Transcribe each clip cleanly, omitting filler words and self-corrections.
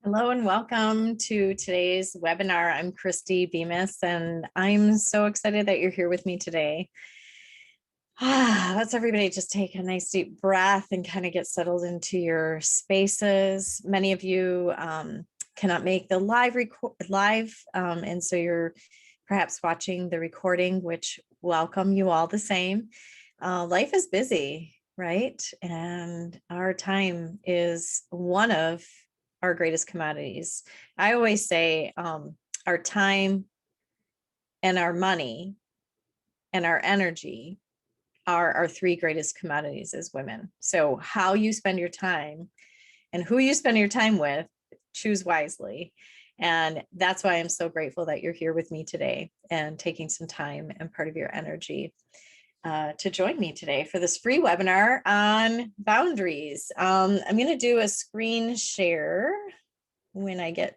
Hello and welcome to today's webinar. I'm Christy Bemis, and I'm so excited that you're here with me today. Let's everybody just take a nice deep breath and kind of get settled into your spaces. Many of you cannot make the live, and so you're perhaps watching the recording, which welcome you all the same. Life is busy, right? And our time is one of our greatest commodities. I always say our time and our money and our energy are our three greatest commodities as women. So how you spend your time and who you spend your time with, choose wisely. And that's why I'm so grateful that you're here with me today and taking some time and part of your energy to join me today for this free webinar on boundaries. I'm going to do a screen share when I get,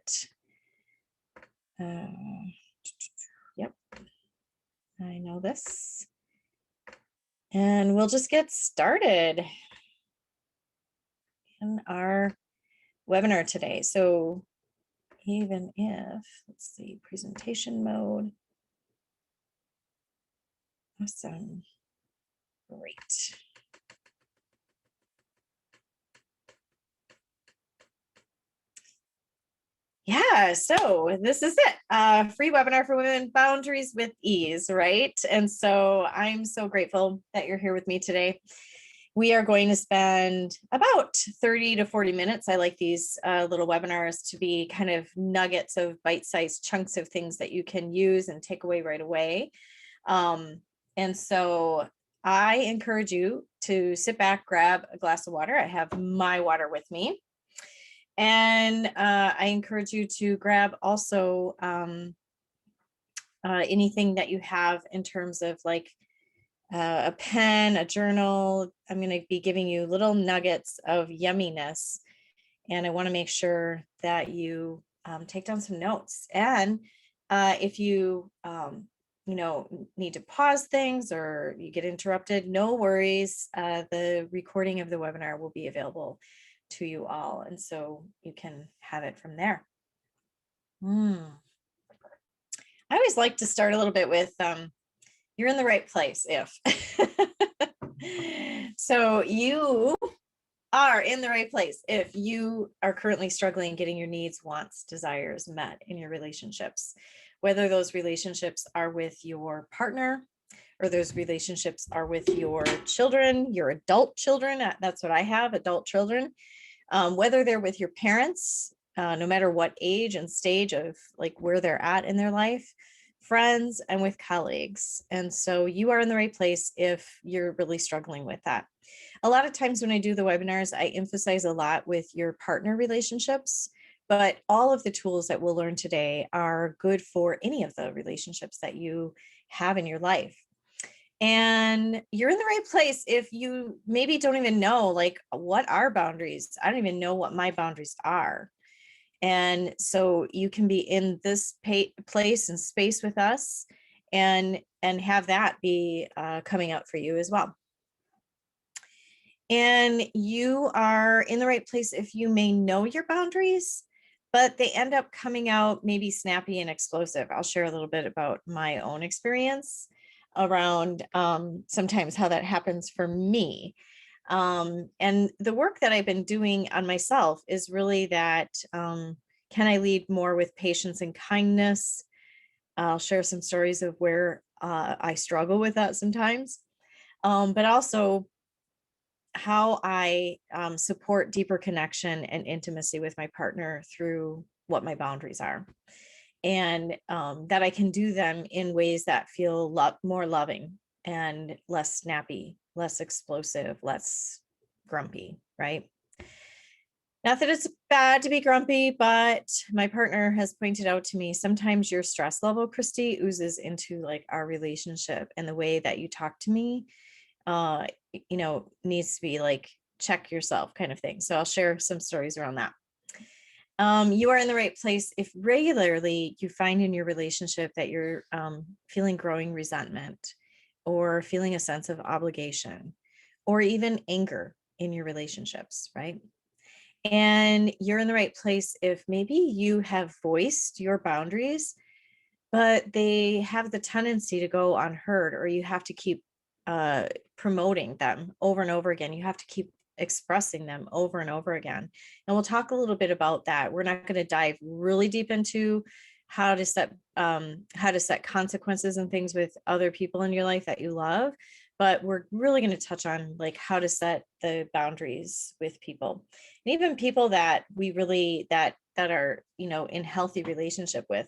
yep, I know this. And we'll just get started in our webinar today. So even if, let's see, presentation mode. Awesome. Great. Yeah, so this is it. Free webinar for women, boundaries with ease, right? And so I'm so grateful that you're here with me today. We are going to spend about 30 to 40 minutes. I like these little webinars to be kind of nuggets of bite-sized chunks of things that you can use and take away right away. And so I encourage you to sit back, grab a glass of water. I have my water with me. And I encourage you to grab also anything that you have in terms of like a pen, a journal. I'm going to be giving you little nuggets of yumminess. And I want to make sure that you take down some notes. And if you, need to pause things or you get interrupted, no worries. The recording of the webinar will be available to you all. And so you can have it from there. I always like to start a little bit with, you're in the right place if. So you are in the right place if you are currently struggling getting your needs, wants, desires met in your relationships, whether those relationships are with your partner or those relationships are with your children, your adult children. That's what I have, adult children. Whether they're with your parents, no matter what age and stage of like where they're at in their life, friends, and with colleagues. And so you are in the right place if you're really struggling with that. A lot of times when I do the webinars, I emphasize a lot with your partner relationships, but all of the tools that we'll learn today are good for any of the relationships that you have in your life. And you're in the right place if you maybe don't even know, like, what are boundaries? I don't even know what my boundaries are. And so you can be in this place and space with us and have that be coming out for you as well. And you are in the right place if you may know your boundaries, but they end up coming out maybe snappy and explosive. I'll share a little bit about my own experience around sometimes how that happens for me. And the work that I've been doing on myself is really that, can I lead more with patience and kindness? I'll share some stories of where I struggle with that sometimes, but also how I support deeper connection and intimacy with my partner through what my boundaries are. And that I can do them in ways that feel more loving and less snappy, less explosive, less grumpy, right? Not that it's bad to be grumpy, but my partner has pointed out to me, sometimes your stress level, Christy, oozes into like our relationship, and the way that you talk to me, needs to be like, check yourself kind of thing. So I'll share some stories around that. You are in the right place if regularly you find in your relationship that you're feeling growing resentment or feeling a sense of obligation or even anger in your relationships, right? And you're in the right place if maybe you have voiced your boundaries, but they have the tendency to go unheard, or you have to keep promoting them over and over again. You have to keep expressing them over and over again. And we'll talk a little bit about that. We're not going to dive really deep into how to set consequences and things with other people in your life that you love, but we're really going to touch on like how to set the boundaries with people, and even people that we really that are, in healthy relationship with,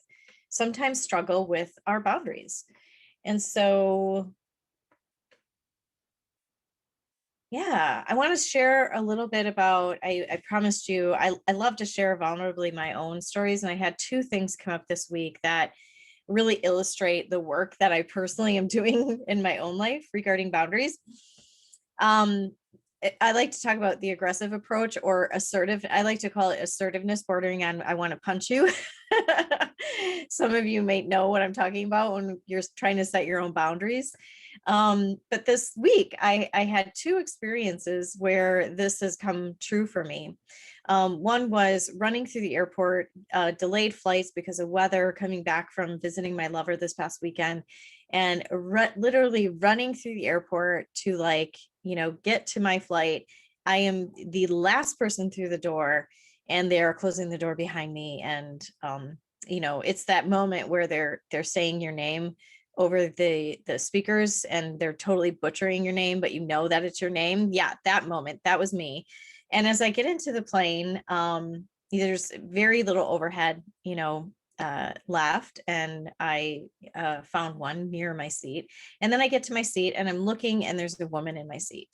sometimes struggle with our boundaries. And so, yeah, I want to share a little bit about, I promised you, I love to share vulnerably my own stories. And I had two things come up this week that really illustrate the work that I personally am doing in my own life regarding boundaries. I like to talk about the aggressive approach, or assertive. I like to call it assertiveness bordering on I want to punch you. Some of you may know what I'm talking about when you're trying to set your own boundaries. But this week, I had two experiences where this has come true for me. One was running through the airport, delayed flights because of weather, coming back from visiting my lover this past weekend, and literally running through the airport to get to my flight. I am the last person through the door, and they're closing the door behind me. And it's that moment where they're saying your name over the speakers, and they're totally butchering your name, but you know that it's your name. Yeah, that moment, that was me. And as I get into the plane, there's very little overhead, left, and I found one near my seat. And then I get to my seat and I'm looking, and there's a woman in my seat.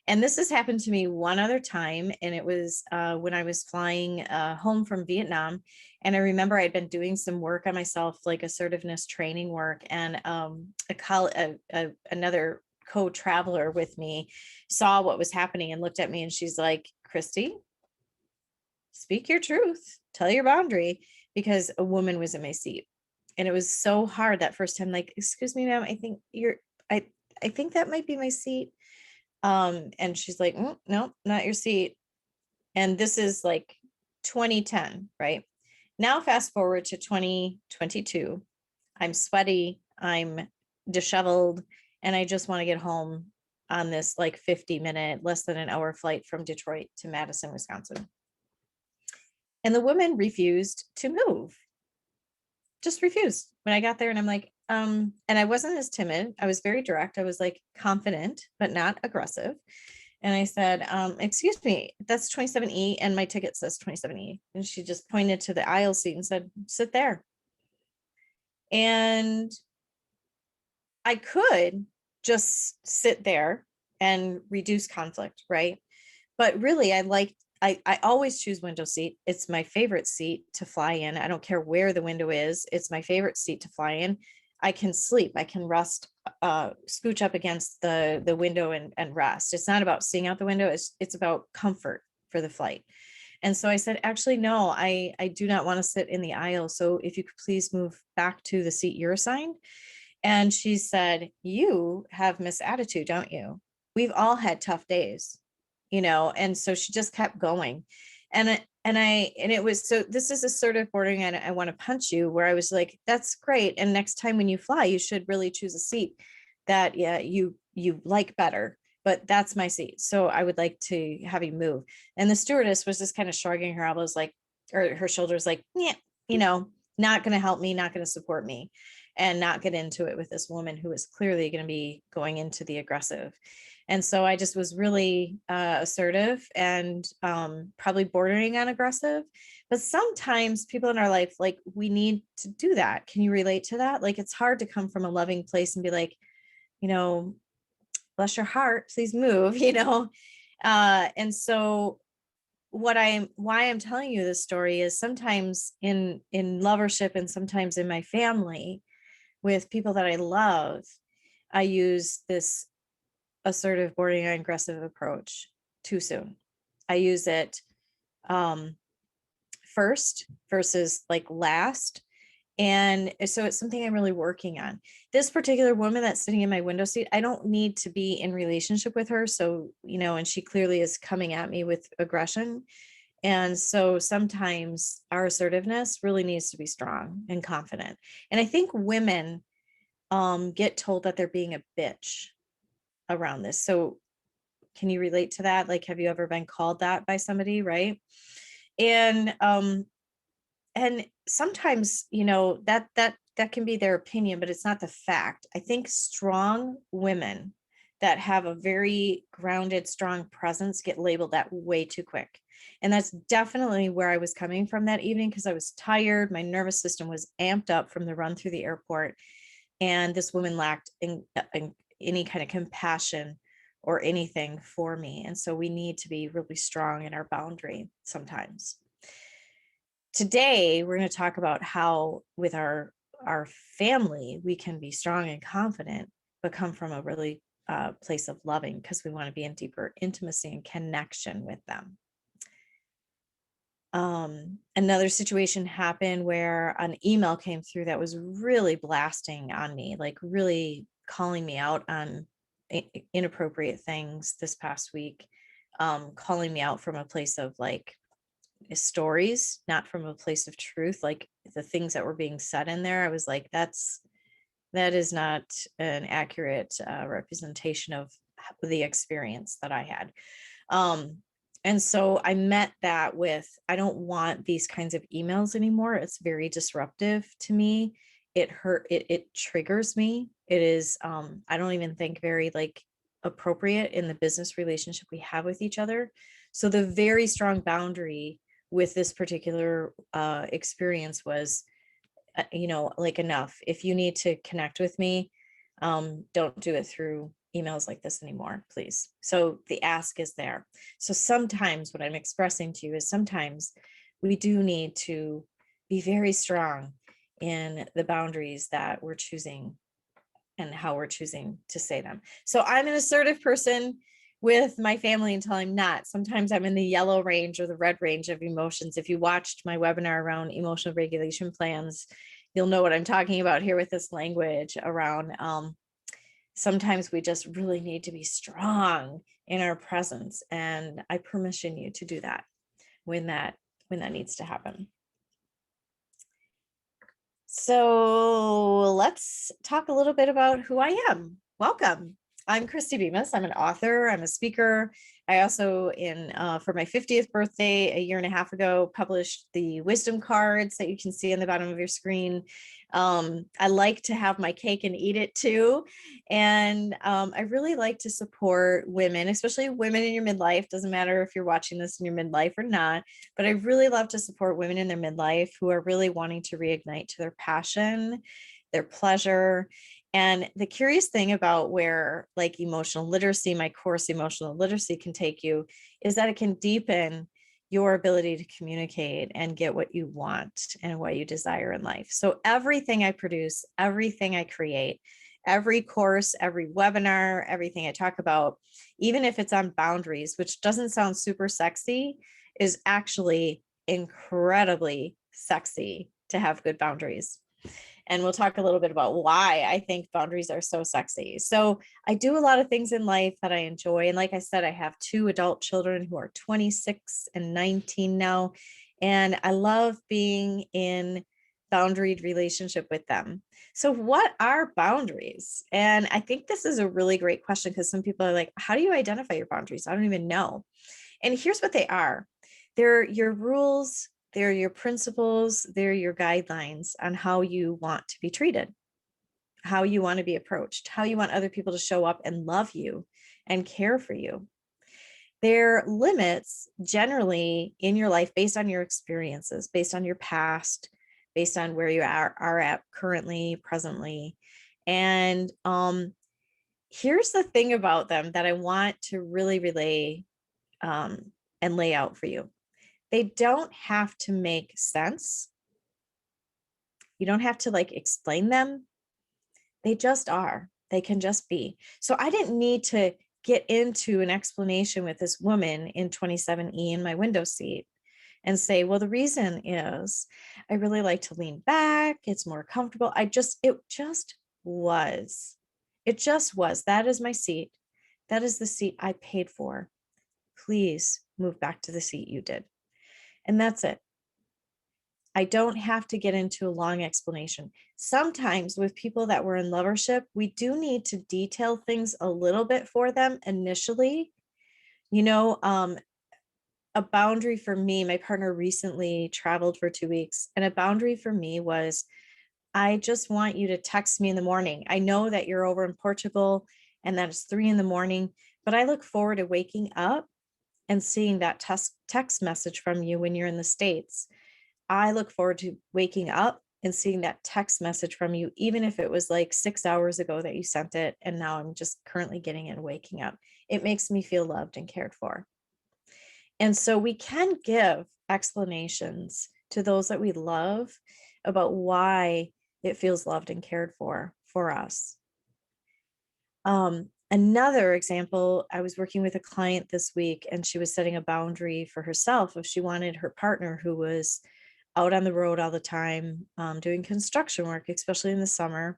And this has happened to me one other time, and it was when I was flying home from Vietnam. And I remember I'd been doing some work on myself, like assertiveness training work, and another co-traveler with me saw what was happening and looked at me, and she's like, "Christy, speak your truth, tell your boundary," because a woman was in my seat. And it was so hard that first time, like, "Excuse me, ma'am, I I think that might be my seat." And she's like, "No, not your seat." And this is like 2010, right? Now, fast forward to 2022. I'm sweaty, I'm disheveled, and I just want to get home on this like 50-minute, less than an hour flight from Detroit to Madison, Wisconsin. And the woman refused to move, just refused when I got there. And I'm like, and I wasn't as timid. I was very direct. I was like confident, but not aggressive. And I said, "Excuse me, that's 27E, and my ticket says 27E." And she just pointed to the aisle seat and said, "Sit there." And I could just sit there and reduce conflict, right? But really, I always choose window seat. It's my favorite seat to fly in. I don't care where the window is. It's my favorite seat to fly in. I can sleep. I can rest, scooch up against the window and rest. It's not about seeing out the window. It's about comfort for the flight. And so I said, "Actually, no, I do not want to sit in the aisle. So if you could please move back to the seat you're assigned." And she said, "You have Miss Attitude, don't you? We've all had tough days, you know?" And so she just kept going. And it was, so this is assertive bordering on I want to punch you, where I was like, "That's great. And next time when you fly, you should really choose a seat that, yeah, you like better. But that's my seat. So I would like to have you move." And the stewardess was just kind of shrugging her elbows, like, or her shoulders, like, "Yeah, not going to help me, not going to support me," and not get into it with this woman who is clearly going to be going into the aggressive. And so I just was really assertive, and probably bordering on aggressive. But sometimes people in our life, like, we need to do that. Can you relate to that? Like, it's hard to come from a loving place and be like, you know, "Bless your heart, please move," and so why I'm telling you this story is sometimes in lovership, and sometimes in my family with people that I love, I use this assertive, bordering on aggressive approach too soon. I use it first versus like last. And so it's something I'm really working on. This particular woman that's sitting in my window seat, I don't need to be in relationship with her. So, and she clearly is coming at me with aggression. And so sometimes our assertiveness really needs to be strong and confident. And I think women get told that they're being a bitch around this. So can you relate to that? Like, have you ever been called that by somebody, right? And sometimes, that can be their opinion, but it's not the fact. I think strong women that have a very grounded, strong presence get labeled that way too quick. And that's definitely where I was coming from that evening, because I was tired. My nervous system was amped up from the run through the airport. And this woman lacked in any kind of compassion or anything for me. And so we need to be really strong in our boundary sometimes. Today, we're going to talk about how with our family, we can be strong and confident, but come from a really place of loving, because we want to be in deeper intimacy and connection with them. Another situation happened where an email came through that was really blasting on me, like really calling me out on inappropriate things this past week, calling me out from a place of like stories, not from a place of truth. Like the things that were being said in there, I was like, that is not an accurate representation of the experience that I had. And so I met that with, I don't want these kinds of emails anymore. It's very disruptive to me. It triggers me. It is, I don't even think very like appropriate in the business relationship we have with each other. So the very strong boundary with this particular experience was, like, enough. If you need to connect with me, don't do it through emails like this anymore, please. So the ask is there. So sometimes what I'm expressing to you is sometimes we do need to be very strong in the boundaries that we're choosing and how we're choosing to say them. So I'm an assertive person with my family until I'm not. Sometimes I'm in the yellow range or the red range of emotions. If you watched my webinar around emotional regulation plans, you'll know what I'm talking about here with this language around sometimes we just really need to be strong in our presence. And I permission you to do that when that needs to happen. So let's talk a little bit about who I am. Welcome. I'm Christy Bemis. I'm an author. I'm a speaker. I also, for my 50th birthday, a year and a half ago, published the wisdom cards that you can see on the bottom of your screen. I like to have my cake and eat it too. And I really like to support women, especially women in your midlife. Doesn't matter if you're watching this in your midlife or not, but I really love to support women in their midlife who are really wanting to reignite to their passion, their pleasure. And the curious thing about where like emotional literacy, my course Emotional Literacy, can take you is that it can deepen your ability to communicate and get what you want and what you desire in life. So everything I produce, everything I create, every course, every webinar, everything I talk about, even if it's on boundaries, which doesn't sound super sexy, is actually incredibly sexy to have good boundaries. And we'll talk a little bit about why I think boundaries are so sexy. So I do a lot of things in life that I enjoy. And like I said, I have 2 adult children who are 26 and 19 now. And I love being in boundaried relationship with them. So what are boundaries? And I think this is a really great question, because some people are like, how do you identify your boundaries? I don't even know. And here's what they are. They're your rules, they're your principles, they're your guidelines on how you want to be treated, how you want to be approached, how you want other people to show up and love you and care for you. They're limits generally in your life based on your experiences, based on your past, based on where you are at currently, presently. And here's the thing about them that I want to really relay and lay out for you. They don't have to make sense. You don't have to like explain them. They just are. They can just be. So I didn't need to get into an explanation with this woman in 27E in my window seat and say, well, the reason is I really like to lean back. It's more comfortable. It just was. It just was. That is my seat. That is the seat I paid for. Please move back to the seat you did. And that's it. I don't have to get into a long explanation. Sometimes with people that were in lovership, we do need to detail things a little bit for them initially. A boundary for me, my partner recently traveled for 2 weeks, and a boundary for me was, I just want you to text me in the morning. I know that you're over in Portugal and that it's 3 a.m, but I look forward to waking up and seeing that text message from you when you're in the States. I look forward to waking up and seeing that text message from you, even if it was like 6 hours ago that you sent it. And now I'm just currently getting it and waking up. It makes me feel loved and cared for. And so we can give explanations to those that we love about why it feels loved and cared for us. Another example, I was working with a client this week and she was setting a boundary for herself if she wanted her partner, who was out on the road all the time, doing construction work, especially in the summer.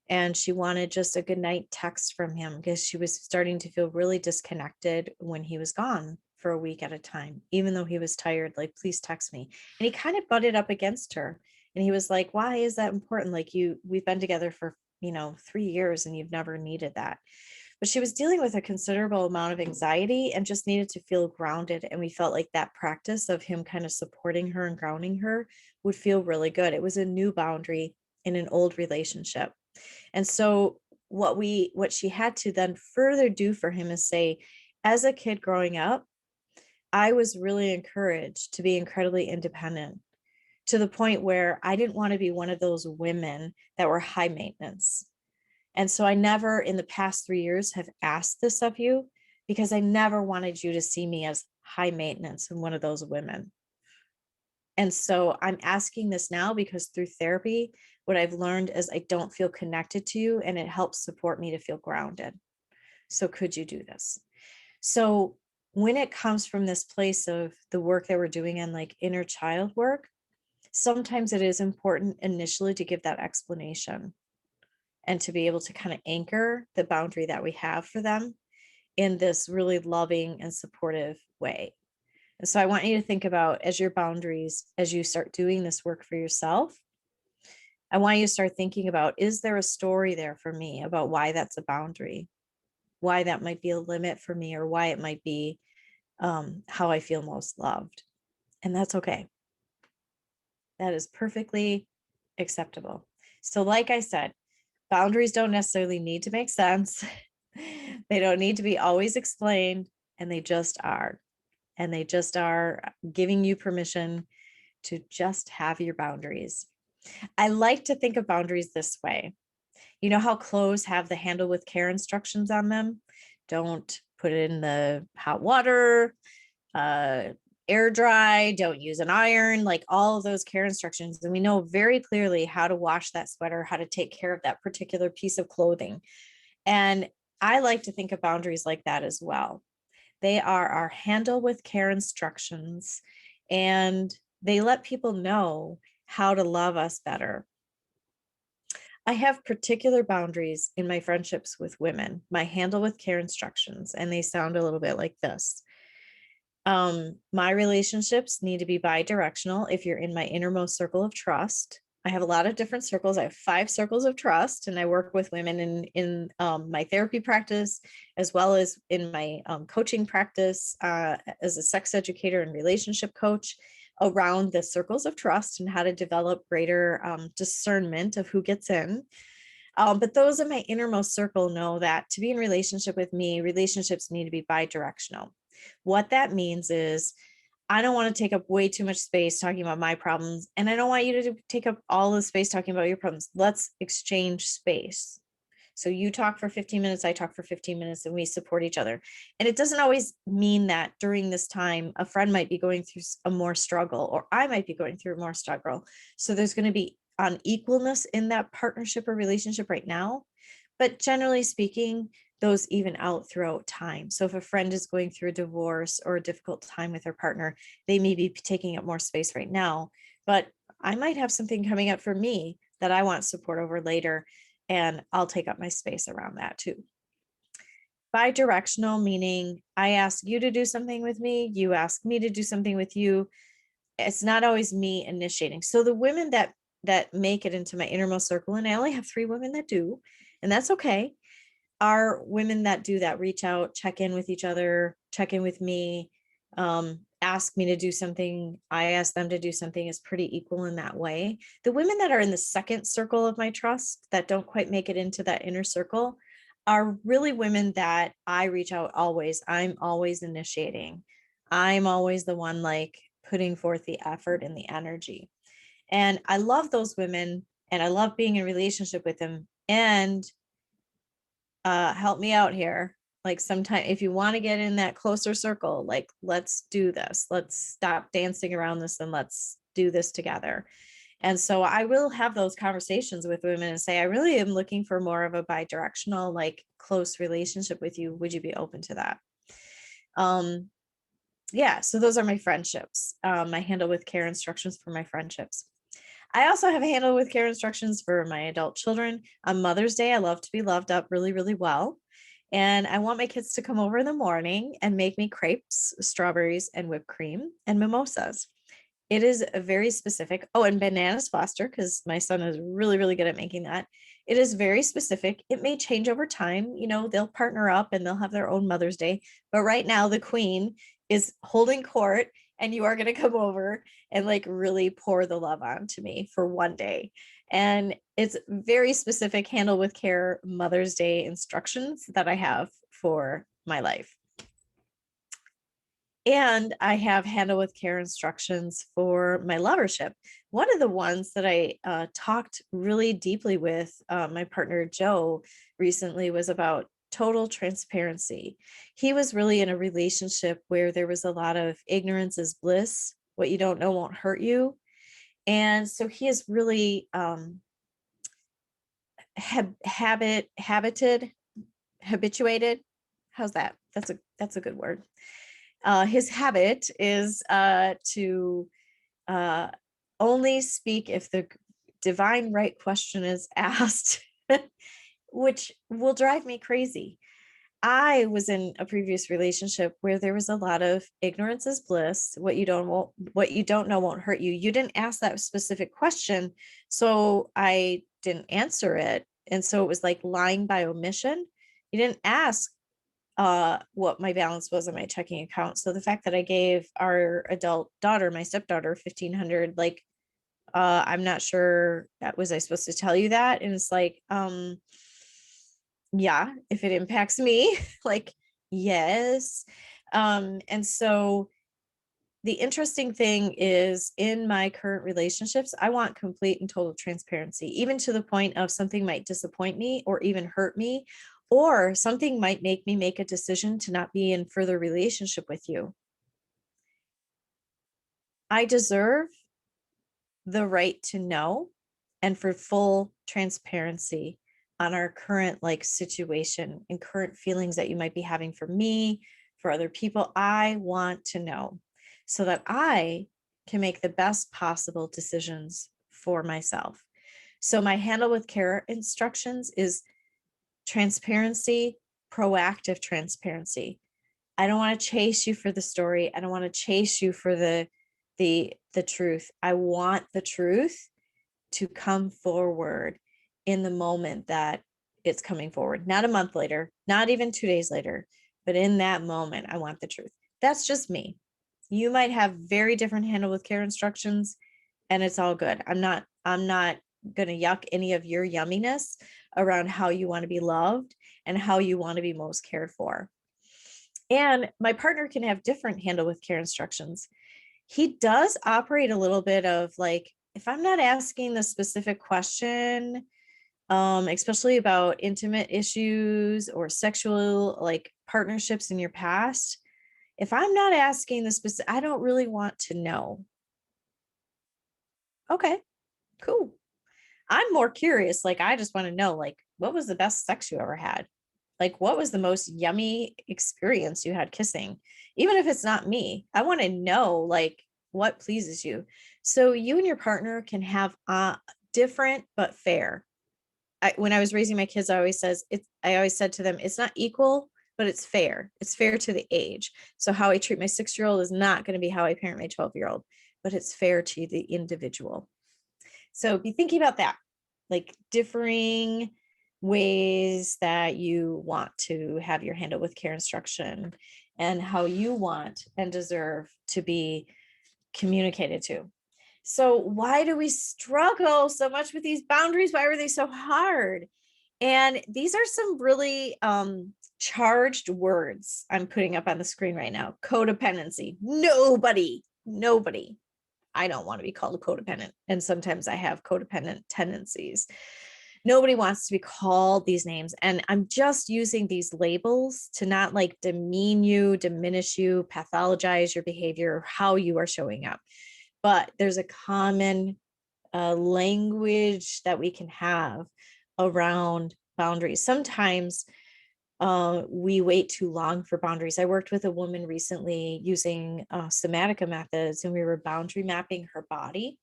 And she wanted just a good night text from him because she was starting to feel really disconnected when he was gone for a week at a time, even though he was tired, like, please text me. And he kind of butted up against her. And he was like, why is that important? Like, we've been together for, 3 years and you've never needed that. But she was dealing with a considerable amount of anxiety and just needed to feel grounded. And we felt like that practice of him kind of supporting her and grounding her would feel really good. It was a new boundary in an old relationship. And so what she had to then further do for him is say, as a kid growing up, I was really encouraged to be incredibly independent, to the point where I didn't want to be one of those women that were high maintenance. And so I never in the past 3 years have asked this of you, because I never wanted you to see me as high maintenance and one of those women. And so I'm asking this now because through therapy, what I've learned is I don't feel connected to you, and it helps support me to feel grounded. So could you do this? So when it comes from this place of the work that we're doing in like inner child work, sometimes it is important initially to give that explanation and to be able to kind of anchor the boundary that we have for them in this really loving and supportive way. And so I want you to think about, as your boundaries, as you start doing this work for yourself, I want you to start thinking about, is there a story there for me about why that's a boundary, why that might be a limit for me, or why it might be how I feel most loved. And that's okay. That is perfectly acceptable. So like I said, boundaries don't necessarily need to make sense. They don't need to be always explained, and they just are. And they just are giving you permission to just have your boundaries. I like to think of boundaries this way. You know how clothes have the handle with care instructions on them? Don't put it in the hot water, air dry, don't use an iron, like all of those care instructions. And we know very clearly how to wash that sweater, how to take care of that particular piece of clothing. And I like to think of boundaries like that as well. They are our handle with care instructions, and they let people know how to love us better. I have particular boundaries in my friendships with women, my handle with care instructions, and they sound a little bit like this. My relationships need to be bi-directional if you're in my innermost circle of trust. I have a lot of different circles. I have 5 circles of trust, and I work with women in my therapy practice, as well as in my coaching practice as a sex educator and relationship coach, around the circles of trust and how to develop greater discernment of who gets in. But those in my innermost circle know that to be in relationship with me, relationships need to be bi-directional. What that means is, I don't want to take up way too much space talking about my problems, and I don't want you to take up all the space talking about your problems. Let's exchange space. So you talk for 15 minutes, I talk for 15 minutes, and we support each other. And it doesn't always mean that during this time, a friend might be going through a more struggle, or I might be going through more struggle. So there's going to be unequalness in that partnership or relationship right now. But generally speaking, those even out throughout time. So if a friend is going through a divorce or a difficult time with their partner, they may be taking up more space right now, but I might have something coming up for me that I want support over later, and I'll take up my space around that too. Bi-directional, meaning I ask you to do something with me, you ask me to do something with you. it's not always me initiating. So the women that make it into my innermost circle, and I only have 3 women that do, and that's okay, are women that do that, reach out, check in with each other, check in with me, ask me to do something, I ask them to do something, is pretty equal in that way. The women that are in the second circle of my trust that don't quite make it into that inner circle are really women that I reach out always. I'm always initiating. I'm always the one like putting forth the effort and the energy. And I love those women and I love being in relationship with them. And help me out here. Like sometime if you want to get in that closer circle, like let's do this. Let's stop dancing around this and let's do this together. And so I will have those conversations with women and say, I really am looking for more of a bi-directional, like close relationship with you. Would you be open to that? Yeah, so those are my friendships. I handle with care instructions for my friendships. I also have a handle with care instructions for my adult children. On Mother's Day, I love to be loved up really, really well. And I want my kids to come over in the morning and make me crepes, strawberries, and whipped cream and mimosas. It is a very specific. Oh, and bananas Foster, because my son is really, really good at making that. It is very specific. It may change over time. You know, they'll partner up and they'll have their own Mother's Day. But right now, the queen is holding court, and you are going to come over and like really pour the love onto me for one day. And it's very specific handle with care Mother's Day instructions that I have for my life. And I have handle with care instructions for my lovership. One of the ones that I talked really deeply with my partner, Joe, recently was about total transparency. He was really in a relationship where there was a lot of ignorance is bliss. What you don't know won't hurt you. And so he is really habituated. How's that? That's a good word. His habit is to only speak if the divine right question is asked, which will drive me crazy. I was in a previous relationship where there was a lot of ignorance is bliss. What you don't know won't hurt you. You didn't ask that specific question, so I didn't answer it, and so it was like lying by omission. You didn't ask what my balance was on my checking account. So the fact that I gave our adult daughter, my stepdaughter, 1,500, like, I'm not sure that was I supposed to tell you that? And it's like, yeah, if it impacts me, like, yes. And so the interesting thing is in my current relationships, I want complete and total transparency, even to the point of something might disappoint me or even hurt me, or something might make me make a decision to not be in further relationship with you. I deserve the right to know and for full transparency on our current like situation and current feelings that you might be having for me, for other people. I want to know so that I can make the best possible decisions for myself. So my handle with care instructions is transparency, proactive transparency. I don't want to chase you for the story. I don't want to chase you for the truth. I want the truth to come forward in the moment that it's coming forward, not a month later, not even 2 days later, but in that moment, I want the truth. That's just me. You might have very different handle with care instructions, and it's all good. I'm not going to yuck any of your yumminess around how you want to be loved and how you want to be most cared for. And my partner can have different handle with care instructions. He does operate a little bit of like, if I'm not asking the specific question, especially about intimate issues or sexual like partnerships in your past, if I'm not asking the specific, I don't really want to know. Okay, cool. I'm more curious. Like, I just want to know, like, what was the best sex you ever had? Like, what was the most yummy experience you had kissing? Even if it's not me, I want to know, like, what pleases you. So you and your partner can have different but fair. When I was raising my kids, I always said to them, it's not equal, but it's fair. It's fair to the age. So how I treat my 6-year-old is not going to be how I parent my 12-year-old, but it's fair to the individual. So be thinking about that, like differing ways that you want to have your handle with care instruction and how you want and deserve to be communicated to. So why do we struggle so much with these boundaries? Why are they so hard? And these are some really charged words I'm putting up on the screen right now. Codependency. Nobody, I don't want to be called a codependent. And sometimes I have codependent tendencies. Nobody wants to be called these names. And I'm just using these labels to not like demean you, diminish you, pathologize your behavior, how you are showing up. But there's a common language that we can have around boundaries. Sometimes we wait too long for boundaries. I worked with a woman recently using somatica methods, and we were boundary mapping her body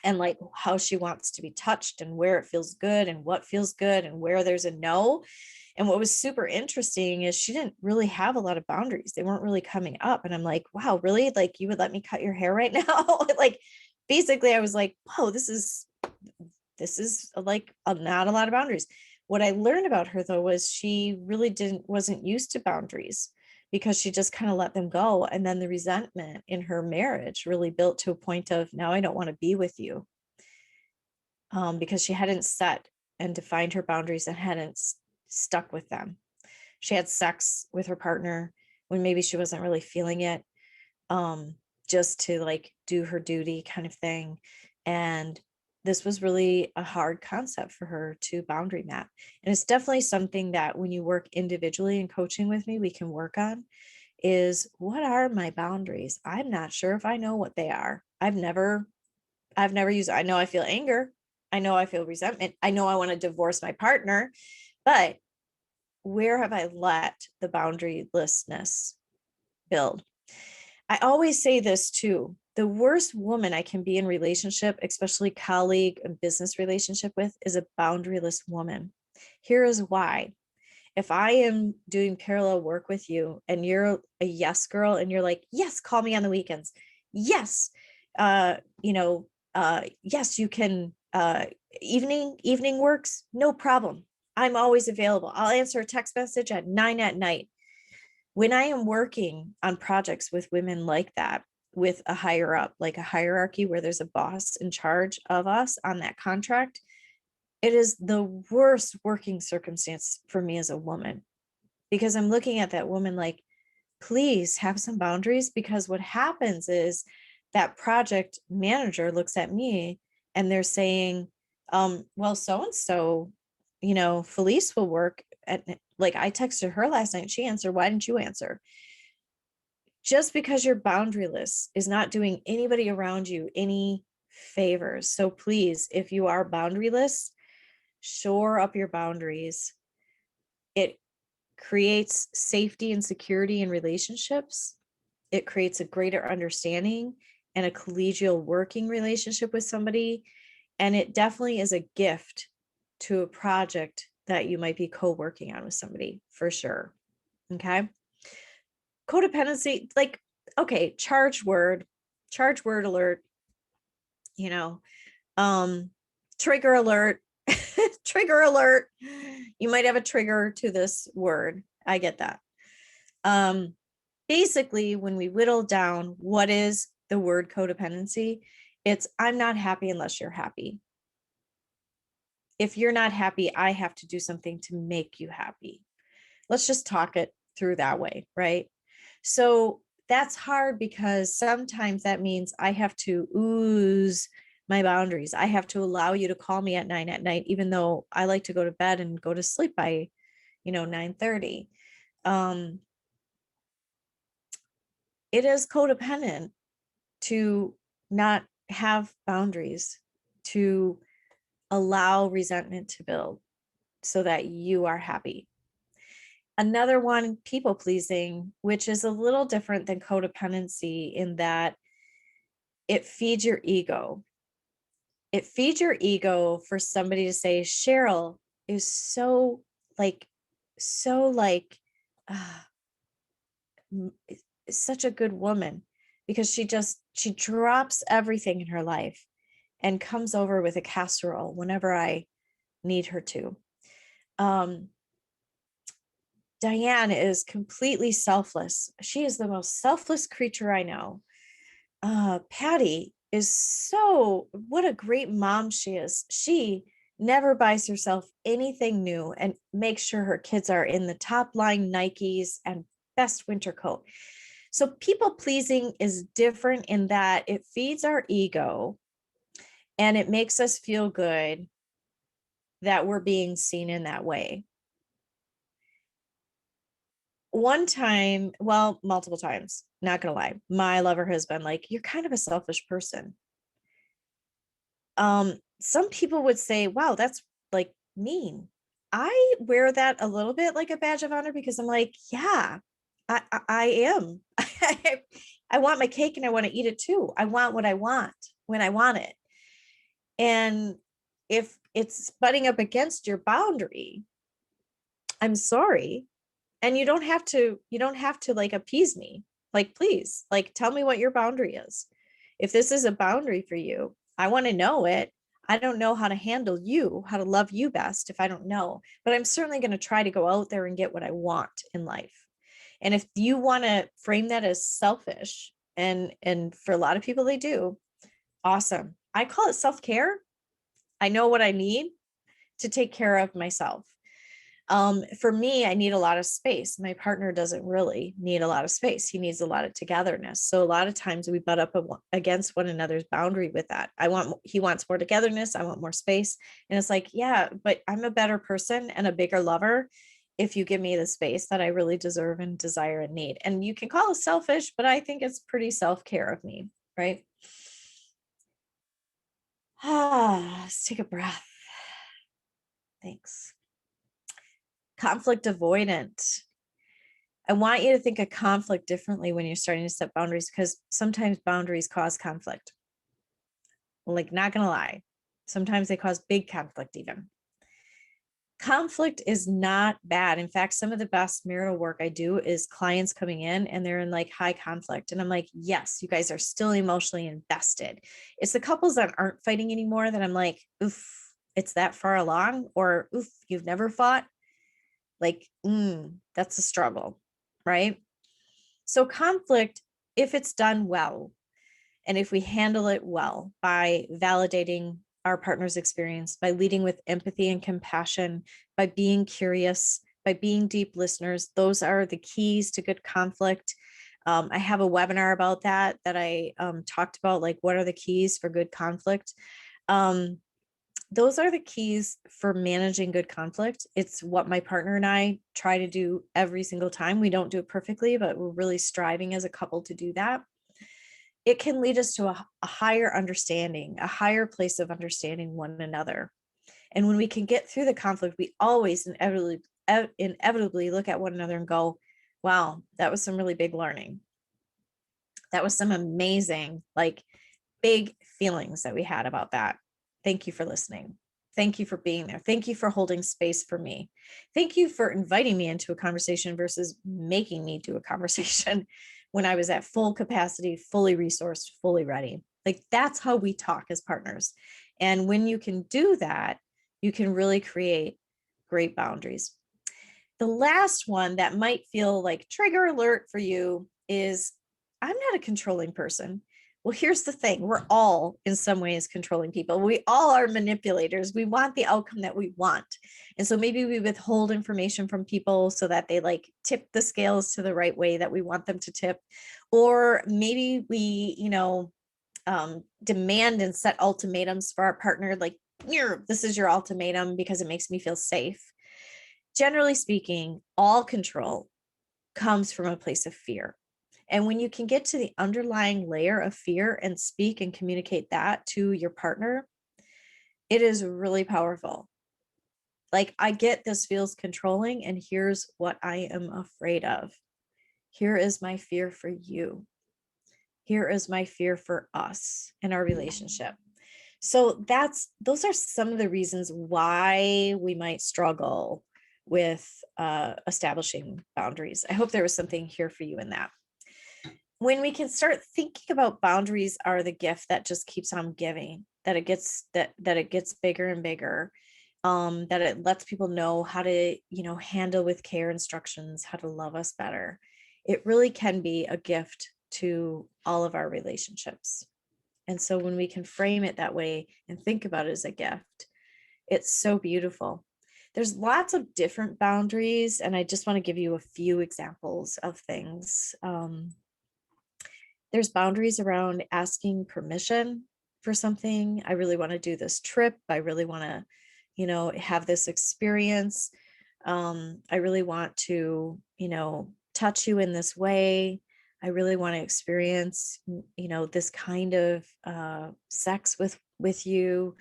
and like how she wants to be touched and where it feels good and what feels good and where there's a no. And what was super interesting is she didn't really have a lot of boundaries. They weren't really coming up. And I'm like, wow, really? Like you would let me cut your hair right now? Like basically I was like, whoa, this is like not a lot of boundaries. What I learned about her though was she really wasn't used to boundaries because she just kind of let them go. And then the resentment in her marriage really built to a point of now I don't want to be with you, because she hadn't set and defined her boundaries and hadn't stuck with them. She had sex with her partner when maybe she wasn't really feeling it, just to like do her duty kind of thing. And this was really a hard concept for her to boundary map. And it's definitely something that when you work individually in coaching with me, we can work on is what are my boundaries? I'm not sure if I know what they are. I've never used, I know I feel anger. I know I feel resentment. I know I want to divorce my partner, but where have I let the boundarylessness build? I always say this too. The worst woman I can be in relationship, especially colleague and business relationship with, is a boundaryless woman. Here is why. If I am doing parallel work with you and you're a yes girl and you're like, yes, call me on the weekends. Yes. Yes, you can, evening works. No problem. I'm always available. I'll answer a text message at 9 p.m. When I am working on projects with women like that, with a higher up, like a hierarchy where there's a boss in charge of us on that contract, it is the worst working circumstance for me as a woman, because I'm looking at that woman like, please have some boundaries, because what happens is that project manager looks at me and they're saying, well, so-and-so, Felice will work at, like I texted her last night, she answered, why didn't you answer? Just because you're boundaryless is not doing anybody around you any favors. So please, if you are boundaryless, shore up your boundaries. It creates safety and security in relationships. It creates a greater understanding and a collegial working relationship with somebody. And it definitely is a gift to a project that you might be co-working on with somebody, for sure. Okay. Codependency, like, okay, charge word alert, you know, trigger alert, trigger alert. You might have a trigger to this word. I get that. Basically, when we whittle down what is the word codependency, it's I'm not happy unless you're happy. If you're not happy, I have to do something to make you happy. Let's just talk it through that way, right? So that's hard because sometimes that means I have to ooze my boundaries. I have to allow you to call me at 9 p.m, even though I like to go to bed and go to sleep by, 9:30. It is codependent to not have boundaries, to allow resentment to build so that you are happy. Another one, people pleasing, which is a little different than codependency in that it feeds your ego. It feeds your ego for somebody to say, Cheryl is so like is such a good woman because she drops everything in her life and comes over with a casserole whenever I need her to. Diane is completely selfless. She is the most selfless creature I know. Patty is what a great mom she is. She never buys herself anything new and makes sure her kids are in the top line Nikes and best winter coat. So people pleasing is different in that it feeds our ego and it makes us feel good that we're being seen in that way. One time, well, multiple times, not gonna lie, my lover has been like, you're kind of a selfish person. Some people would say, wow, that's like mean. I wear that a little bit like a badge of honor because I'm like, yeah, I am. I want my cake and I want to eat it too. I want what I want when I want it. And if it's butting up against your boundary, I'm sorry. And you don't have to like appease me. Like, please, like, tell me what your boundary is. If this is a boundary for you, I want to know it. I don't know how to handle you, how to love you best if I don't know, but I'm certainly going to try to go out there and get what I want in life. And if you want to frame that as selfish, and for a lot of people they do, awesome. I call it self-care. I know what I need to take care of myself. For me, I need a lot of space. My partner doesn't really need a lot of space. He needs a lot of togetherness. So a lot of times we butt up against one another's boundary with that. He wants more togetherness. I want more space. And it's like, yeah, but I'm a better person and a bigger lover if you give me the space that I really deserve and desire and need. And you can call it selfish, but I think it's pretty self-care of me, right? Let's take a breath. Thanks. Conflict avoidant. I want you to think of conflict differently when you're starting to set boundaries, because sometimes boundaries cause conflict. Like, not gonna lie, sometimes they cause big conflict even. Conflict is not bad. In fact, some of the best marital work I do is clients coming in and they're in like high conflict. And I'm like, yes, you guys are still emotionally invested. It's the couples that aren't fighting anymore that I'm like, oof, it's that far along, or oof, you've never fought. Like, that's a struggle, right? So conflict, if it's done well, and if we handle it well by validating our partner's experience, by leading with empathy and compassion, by being curious, by being deep listeners, those are the keys to good conflict. I have a webinar about that I talked about, like, what are the keys for good conflict? Those are the keys for managing good conflict. It's what my partner and I try to do every single time. We don't do it perfectly, but we're really striving as a couple to do that. It can lead us to a higher understanding, a higher place of understanding one another. And when we can get through the conflict, we always inevitably look at one another and go, wow, that was some really big learning. That was some amazing, like, big feelings that we had about that. Thank you for listening. Thank you for being there. Thank you for holding space for me. Thank you for inviting me into a conversation versus making me do a conversation when I was at full capacity, fully resourced, fully ready. Like, that's how we talk as partners. And when you can do that, you can really create great boundaries. The last one that might feel like trigger alert for you is, I'm not a controlling person. Well, here's the thing. We're all in some ways controlling people. We all are manipulators. We want the outcome that we want. And so maybe we withhold information from people so that they like tip the scales to the right way that we want them to tip. Or maybe we, demand and set ultimatums for our partner. Like, this is your ultimatum because it makes me feel safe. Generally speaking, all control comes from a place of fear. And when you can get to the underlying layer of fear and speak and communicate that to your partner, it is really powerful. Like, I get this feels controlling, and here's what I am afraid of. Here is my fear for you. Here is my fear for us and our relationship. So those are some of the reasons why we might struggle with establishing boundaries. I hope there was something here for you in that. When we can start thinking about boundaries are the gift that just keeps on giving, that it gets that it gets bigger and bigger, that it lets people know how to, handle with care instructions, how to love us better. It really can be a gift to all of our relationships. And so when we can frame it that way and think about it as a gift, it's so beautiful. There's lots of different boundaries, and I just want to give you a few examples of things. There's boundaries around asking permission for something. I really want to do this trip. I really want to, have this experience. I really want to, touch you in this way. I really want to experience, this kind of sex with you.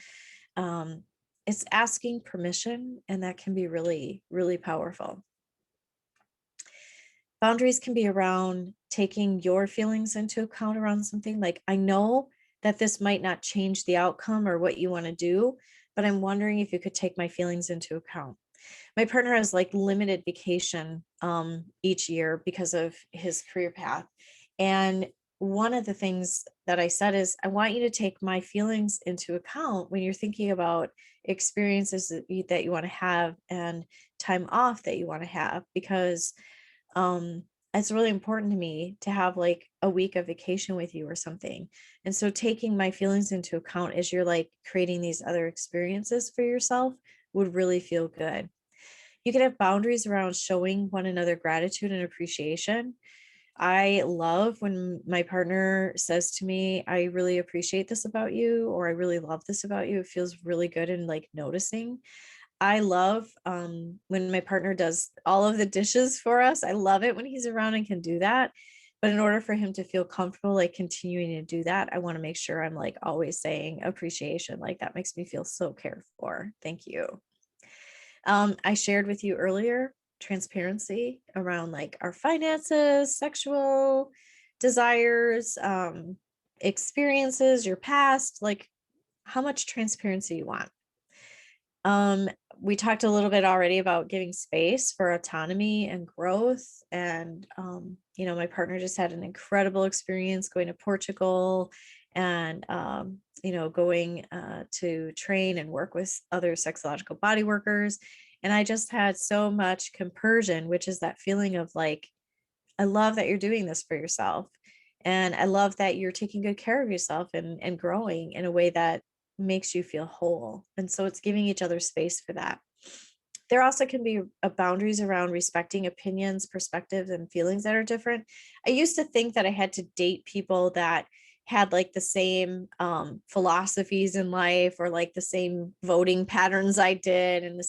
It's asking permission, and that can be really, really powerful. Boundaries can be around taking your feelings into account around something. Like, I know that this might not change the outcome or what you want to do, but I'm wondering if you could take my feelings into account. My partner has like limited vacation each year because of his career path. And one of the things that I said is, I want you to take my feelings into account when you're thinking about experiences that you want to have and time off that you want to have, because it's really important to me to have like a week of vacation with you or something. And so taking my feelings into account as you're like creating these other experiences for yourself would really feel good. You can have boundaries around showing one another gratitude and appreciation. I love when my partner says to me, I really appreciate this about you, or I really love this about you. It feels really good and like noticing. I love when my partner does all of the dishes for us. I love it when he's around and can do that. But in order for him to feel comfortable, like continuing to do that, I want to make sure I'm like always saying appreciation. Like, that makes me feel so cared for. Thank you. I shared with you earlier transparency around like our finances, sexual desires, experiences, your past, like how much transparency you want. We talked a little bit already about giving space for autonomy and growth. And, my partner just had an incredible experience going to Portugal and, going to train and work with other sexological body workers. And I just had so much compersion, which is that feeling of like, I love that you're doing this for yourself. And I love that you're taking good care of yourself and growing in a way that makes you feel whole. And so it's giving each other space for that. There also can be boundaries around respecting opinions, perspectives, and feelings that are different. I used to think that I had to date people that had like the same philosophies in life, or like the same voting patterns I did, and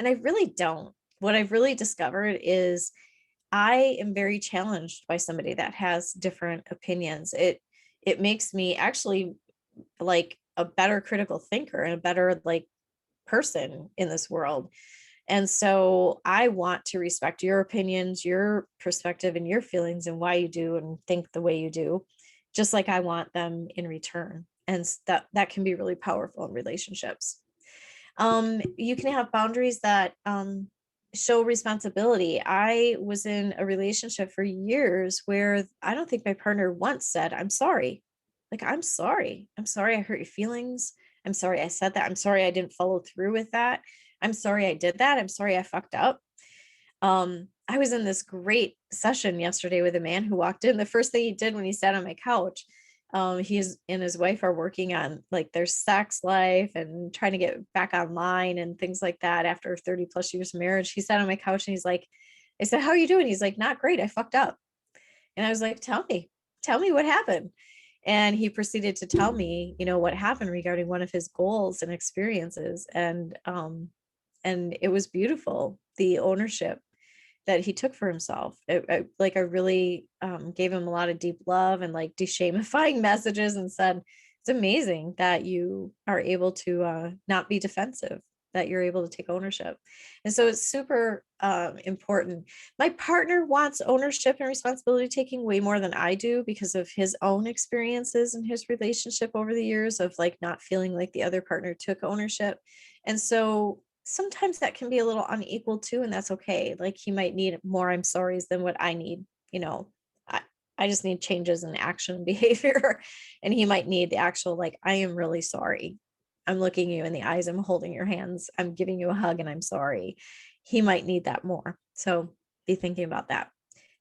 I really don't. What I've really discovered is I am very challenged by somebody that has different opinions. It makes me actually like a better critical thinker and a better like person in this world. And so I want to respect your opinions, your perspective, and your feelings, and why you do and think the way you do, just like I want them in return. And that can be really powerful in relationships. You can have boundaries that show responsibility. I was in a relationship for years where I don't think my partner once said, I'm sorry. Like, I'm sorry. I'm sorry I hurt your feelings. I'm sorry I said that. I'm sorry I didn't follow through with that. I'm sorry I did that. I'm sorry I fucked up. I was in this great session yesterday with a man who walked in. The first thing he did when he sat on my couch, he and his wife are working on like their sex life and trying to get back online and things like that after 30 plus years of marriage. He sat on my couch and he's like, I said, how are you doing? He's like, not great. I fucked up. And I was like, tell me what happened. And he proceeded to tell me, what happened regarding one of his goals and experiences. And it was beautiful, the ownership that he took for himself. I really gave him a lot of deep love and like de-shamifying messages, and said, it's amazing that you are able to not be defensive, that you're able to take ownership. And so it's super important. My partner wants ownership and responsibility taking way more than I do, because of his own experiences in his relationship over the years of like not feeling like the other partner took ownership. And so sometimes that can be a little unequal too, and that's okay. Like he might need more I'm sorry's than what I need. You know, I, I just need changes in action and behavior. And he might need the actual, like, I am really sorry. I'm looking you in the eyes. I'm holding your hands. I'm giving you a hug and I'm sorry. He might need that more. So be thinking about that.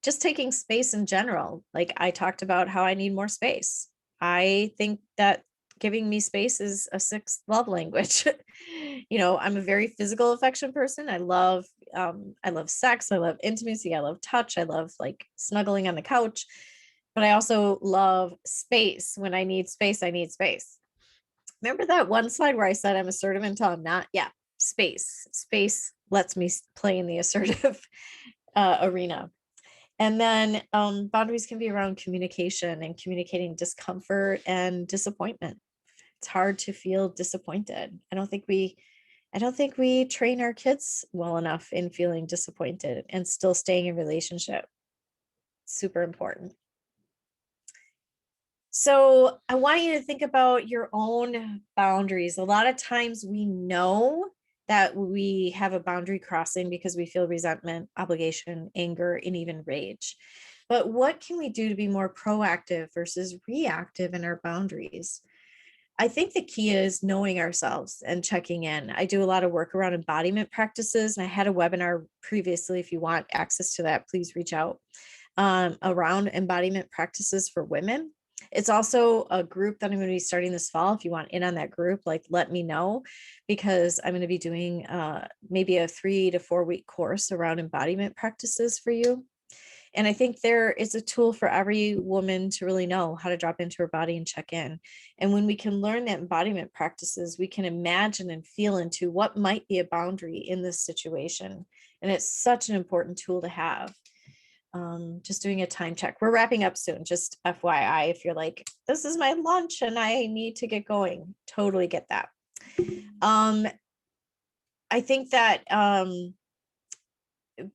Just taking space in general. Like I talked about how I need more space. I think that giving me space is a sixth love language. I'm a very physical affection person. I love sex. I love intimacy. I love touch. I love like snuggling on the couch, but I also love space. When I need space, I need space. Remember that one slide where I said I'm assertive until I'm not? Yeah. Space lets me play in the assertive arena. And then boundaries can be around communication and communicating discomfort and disappointment. It's hard to feel disappointed. I don't think we train our kids well enough in feeling disappointed and still staying in relationship. Super important. So I want you to think about your own boundaries. A lot of times we know that we have a boundary crossing because we feel resentment, obligation, anger, and even rage. But what can we do to be more proactive versus reactive in our boundaries? I think the key is knowing ourselves and checking in. I do a lot of work around embodiment practices, and I had a webinar previously. If you want access to that, please reach out, around embodiment practices for women. It's also a group that I'm going to be starting this fall. If you want in on that group, like let me know, because I'm going to be doing maybe a 3 to 4 week course around embodiment practices for you. And I think there is a tool for every woman to really know how to drop into her body and check in. And when we can learn that embodiment practices, we can imagine and feel into what might be a boundary in this situation. And it's such an important tool to have. Just doing a time check. We're wrapping up soon. Just FYI, if you're like, this is my lunch and I need to get going, totally get that. I think that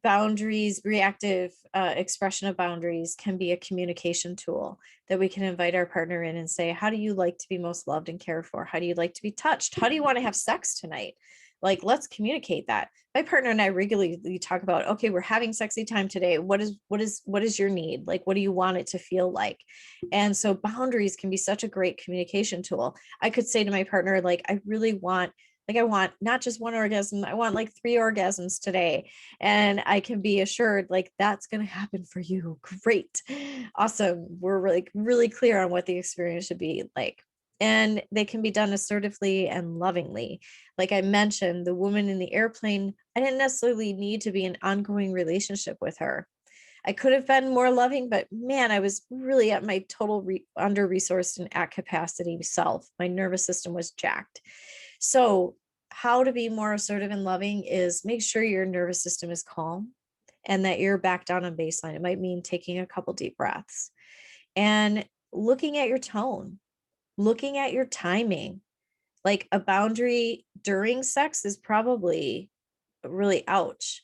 boundaries, reactive expression of boundaries can be a communication tool that we can invite our partner in and say, how do you like to be most loved and cared for? How do you like to be touched? How do you want to have sex tonight? Like, let's communicate that. My partner and I regularly talk about, okay, we're having sexy time today. What is your need? Like, what do you want it to feel like? And so boundaries can be such a great communication tool. I could say to my partner, like, I want not just one orgasm, I want like 3 orgasms today. And I can be assured like that's going to happen for you. Great. Awesome. We're like really clear on what the experience should be like. And they can be done assertively and lovingly. Like I mentioned, the woman in the airplane, I didn't necessarily need to be an ongoing relationship with her. I could have been more loving, but man, I was really at my total under-resourced and at capacity self. My nervous system was jacked. So how to be more assertive and loving is make sure your nervous system is calm and that you're back down on baseline. It might mean taking a couple deep breaths and looking at your tone, looking at your timing. Like a boundary during sex is probably really ouch,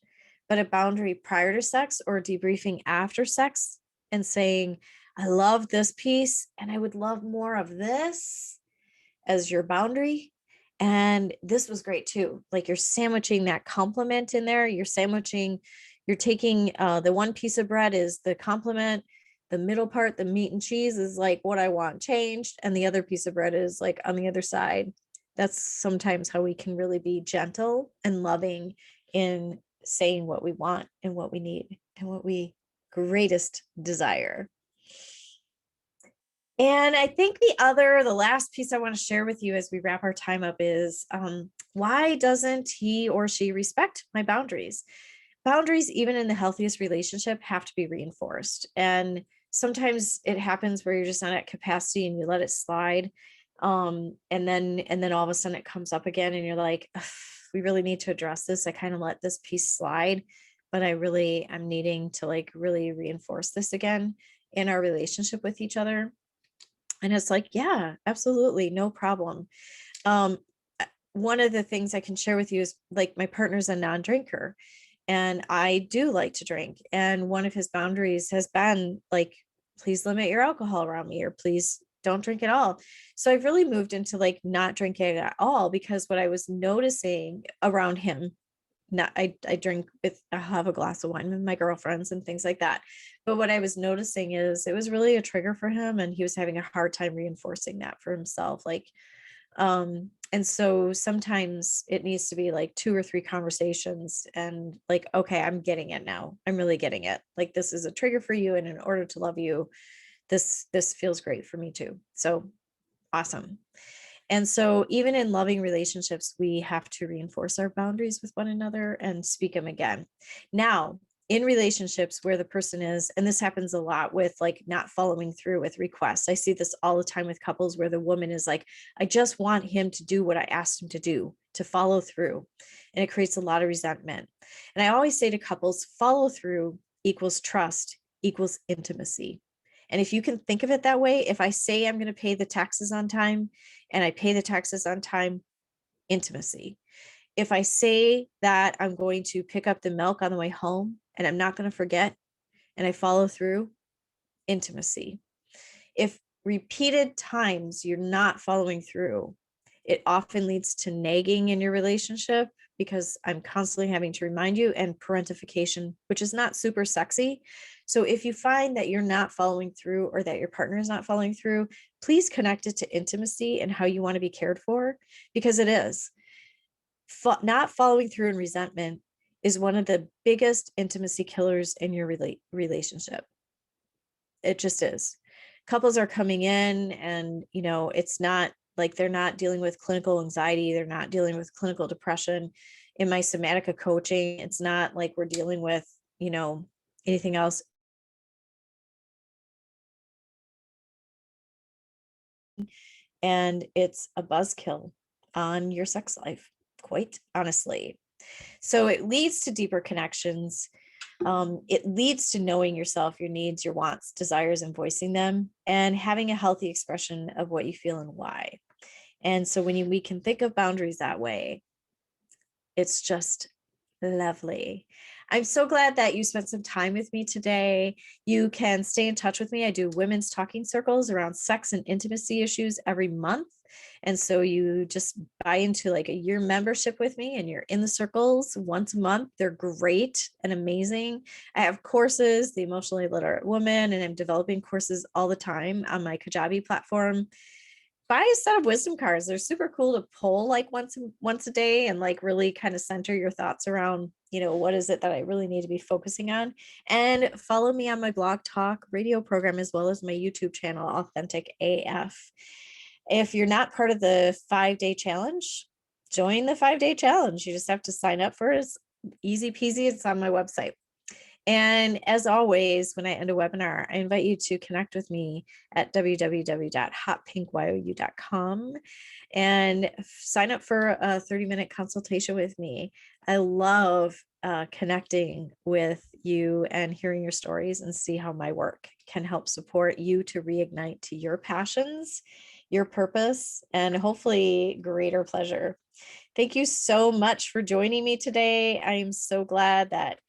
but a boundary prior to sex or debriefing after sex and saying, I love this piece and I would love more of this as your boundary. And this was great too. Like you're sandwiching that compliment in there. You're taking the one piece of bread is the compliment. The middle part, the meat and cheese is like what I want changed. And the other piece of bread is like on the other side. That's sometimes how we can really be gentle and loving in saying what we want and what we need and what we greatest desire. And I think the last piece I want to share with you as we wrap our time up is why doesn't he or she respect my boundaries? Boundaries, even in the healthiest relationship, have to be reinforced. And sometimes it happens where you're just not at capacity and you let it slide. And then all of a sudden it comes up again and you're like, we really need to address this. I kind of let this piece slide, but I'm needing to like really reinforce this again in our relationship with each other. And it's like, yeah, absolutely. No problem. One of the things I can share with you is like my partner's a non-drinker and I do like to drink. And one of his boundaries has been like, please limit your alcohol around me, or please don't drink at all. So I've really moved into like not drinking at all, because what I was noticing around him, not I drink with, I have a glass of wine with my girlfriends and things like that. But what I was noticing is it was really a trigger for him, and he was having a hard time reinforcing that for himself. Like, and so sometimes it needs to be like 2 or 3 conversations and like, okay, I'm getting it now. I'm really getting it. Like, this is a trigger for you. And in order to love you, this feels great for me too. So awesome. And so even in loving relationships, we have to reinforce our boundaries with one another and speak them again. Now, in relationships where the person is, and this happens a lot with like not following through with requests. I see this all the time with couples where the woman is like, I just want him to do what I asked him to do, to follow through. And it creates a lot of resentment. And I always say to couples, follow through equals trust equals intimacy. And if you can think of it that way, if I say I'm going to pay the taxes on time and I pay the taxes on time, intimacy. If I say that I'm going to pick up the milk on the way home and I'm not going to forget and I follow through, intimacy. If repeated times you're not following through, it often leads to nagging in your relationship, because I'm constantly having to remind you, and parentification, which is not super sexy. So if you find that you're not following through or that your partner is not following through, please connect it to intimacy and how you want to be cared for, because it is. Not following through and resentment is one of the biggest intimacy killers in your relationship. It just is. Couples are coming in and, it's not like they're not dealing with clinical anxiety. They're not dealing with clinical depression. In my somatica coaching, it's not like we're dealing with, anything else. And it's a buzzkill on your sex life, quite honestly. So it leads to deeper connections. It leads to knowing yourself, your needs, your wants, desires, and voicing them, and having a healthy expression of what you feel and why. And so when we can think of boundaries that way, it's just lovely. I'm so glad that you spent some time with me today. You can stay in touch with me. I do women's talking circles around sex and intimacy issues every month. And so you just buy into like a year membership with me and you're in the circles once a month. They're great and amazing. I have courses, the Emotionally Literate Woman, and I'm developing courses all the time on my Kajabi platform. Buy a set of wisdom cards. They're super cool to pull like once a day and like really kind of center your thoughts around, what is it that I really need to be focusing on. And follow me on my blog talk radio program, as well as my YouTube channel, Authentic AF. If you're not part of the 5-day challenge, join the 5-day challenge. You just have to sign up for it. It's easy peasy. It's on my website. And as always, when I end a webinar, I invite you to connect with me at www.hotpinkyou.com and sign up for a 30-minute consultation with me. I love connecting with you and hearing your stories, and see how my work can help support you to reignite to your passions, your purpose, and hopefully greater pleasure. Thank you so much for joining me today. I am so glad that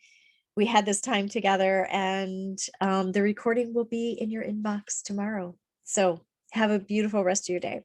we had this time together, and the recording will be in your inbox tomorrow. So have a beautiful rest of your day.